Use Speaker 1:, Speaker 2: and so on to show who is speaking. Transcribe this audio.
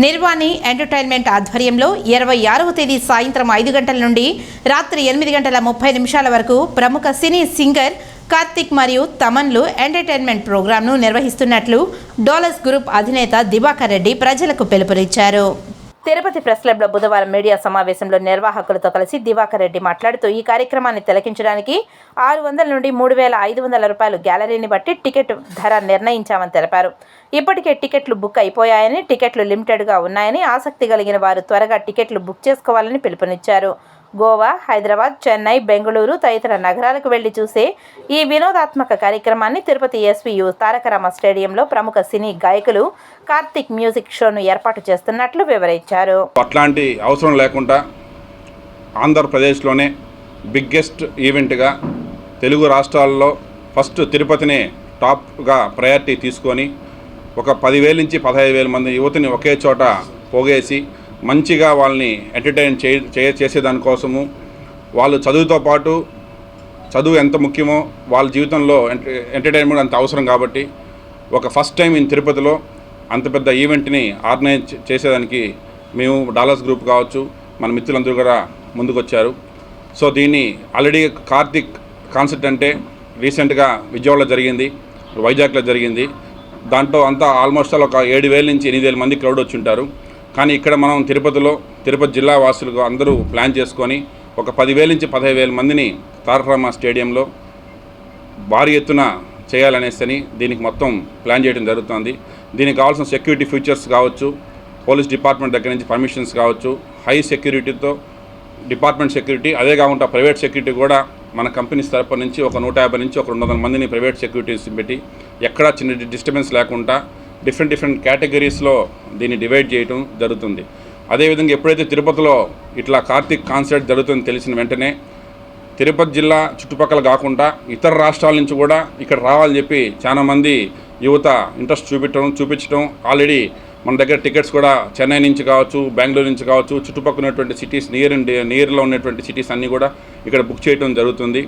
Speaker 1: నిర్వాణి entertainment ఆధ్వర్యంలో 26వ తేదీ సాయంత్రం 5 గంటల నుండి రాత్రి 8 గంటల 30 నిమిషాల వరకు ప్రముఖ సినీ సింగర్ కార్తిక్ మరియు తమన్లు ఎంటర్టైన్మెంట్ ప్రోగ్రాంను నిర్వహిస్తున్నట్లు డోలస్ గ్రూప్ అధినేత దివాకర్ రెడ్డి ప్రజలకు పిలుపునిచ్చారు. తిరుపతి ప్రెస్ క్లబ్లో బుధవారం మీడియా సమావేశంలో నిర్వాహకులతో కలిసి దివాకర్ రెడ్డి మాట్లాడుతూ ఈ కార్యక్రమాన్ని తిలకించడానికి 600 నుండి 3,500 రూపాయలు గ్యాలరీని బట్టి టికెట్ ధర నిర్ణయించామని తెలిపారు. ఇప్పటికే టికెట్లు బుక్ అయిపోయాయని, టికెట్లు లిమిటెడ్గా ఉన్నాయని, ఆసక్తి కలిగిన వారు త్వరగా టికెట్లు బుక్ చేసుకోవాలని పిలుపునిచ్చారు. గోవా, హైదరాబాద్, చెన్నై, బెంగళూరు తదితర నగరాలకు వెళ్లి చూసే ఈ వినోదాత్మక కార్యక్రమాన్ని తిరుపతి ఎస్వీయు తారకరామ స్టేడియంలో ప్రముఖ సినీ గాయకులు కార్తిక్ మ్యూజిక్ షోను ఏర్పాటు చేస్తున్నట్లు వివరించారు.
Speaker 2: అట్లాంటి అవసరం లేకుండా ఆంధ్రప్రదేశ్లోనే బిగ్గెస్ట్ ఈవెంట్గా తెలుగు రాష్ట్రాల్లో ఫస్ట్ తిరుపతిని టాప్గా ప్రయారిటీ తీసుకొని ఒక 10,000 నుంచి 15,000 మంది యువతిని ఒకే చోట పోగేసి మంచిగా వాళ్ళని ఎంటర్టైన్ చేసేదానికోసము, వాళ్ళు చదువుతో పాటు చదువు ఎంత ముఖ్యమో వాళ్ళ జీవితంలో ఎంటర్టైన్మెంట్ అంత అవసరం కాబట్టి ఒక ఫస్ట్ టైం ఇన్ తిరుపతిలో అంత పెద్ద ఈవెంట్ని ఆర్గనైజ్ చేసేదానికి మేము డాలస్ గ్రూప్ కావచ్చు, మన మిత్రులందరూ కూడా ముందుకొచ్చారు. సో దీన్ని ఆల్రెడీ కార్తిక్ కాన్సర్ట్ అంటే రీసెంట్గా విజయవాడలో జరిగింది, వైజాగ్లో జరిగింది. దాంట్లో అంతా ఆల్మోస్ట్ ఒక 7,000 నుంచి 8,000 మంది క్రౌడ్ వచ్చి ఉంటారు. కానీ ఇక్కడ మనం తిరుపతి జిల్లా వాసులుగా అందరూ ప్లాన్ చేసుకొని ఒక 10,000 నుంచి 15,000 మందిని తారకరామ స్టేడియంలో భారీ ఎత్తున చేయాలనేసి దీనికి మొత్తం ప్లాన్ చేయడం జరుగుతుంది. దీనికి కావాల్సిన సెక్యూరిటీ ఫీచర్స్ కావచ్చు, పోలీస్ డిపార్ట్మెంట్ దగ్గర నుంచి పర్మిషన్స్ కావచ్చు, హై సెక్యూరిటీతో డిపార్ట్మెంట్ సెక్యూరిటీ, అదే కాకుండా ప్రైవేట్ సెక్యూరిటీ కూడా మన కంపెనీస్ తరపు నుంచి ఒక 150 నుంచి ఒక 200 మందిని ప్రైవేట్ సెక్యూరిటీస్ పెట్టి ఎక్కడా చిన్న డిస్టర్బెన్స్ లేకుండా డిఫరెంట్ కేటగిరీస్లో దీన్ని డివైడ్ చేయడం జరుగుతుంది. అదేవిధంగా ఎప్పుడైతే తిరుపతిలో ఇట్లా కార్తిక్ కాన్సర్ట్ జరుగుతుందని తెలిసిన వెంటనే తిరుపతి జిల్లా చుట్టుపక్కల కాకుండా ఇతర రాష్ట్రాల నుంచి కూడా ఇక్కడ రావాలని చెప్పి చాలామంది యువత ఇంట్రెస్ట్ చూపించడం ఆల్రెడీ మన దగ్గర టికెట్స్ కూడా చెన్నై నుంచి కావచ్చు, బెంగళూరు నుంచి కావచ్చు, చుట్టుపక్కల ఉన్నటువంటి సిటీస్ నియర్లో ఉన్నటువంటి సిటీస్ అన్నీ కూడా ఇక్కడ బుక్ చేయడం జరుగుతుంది.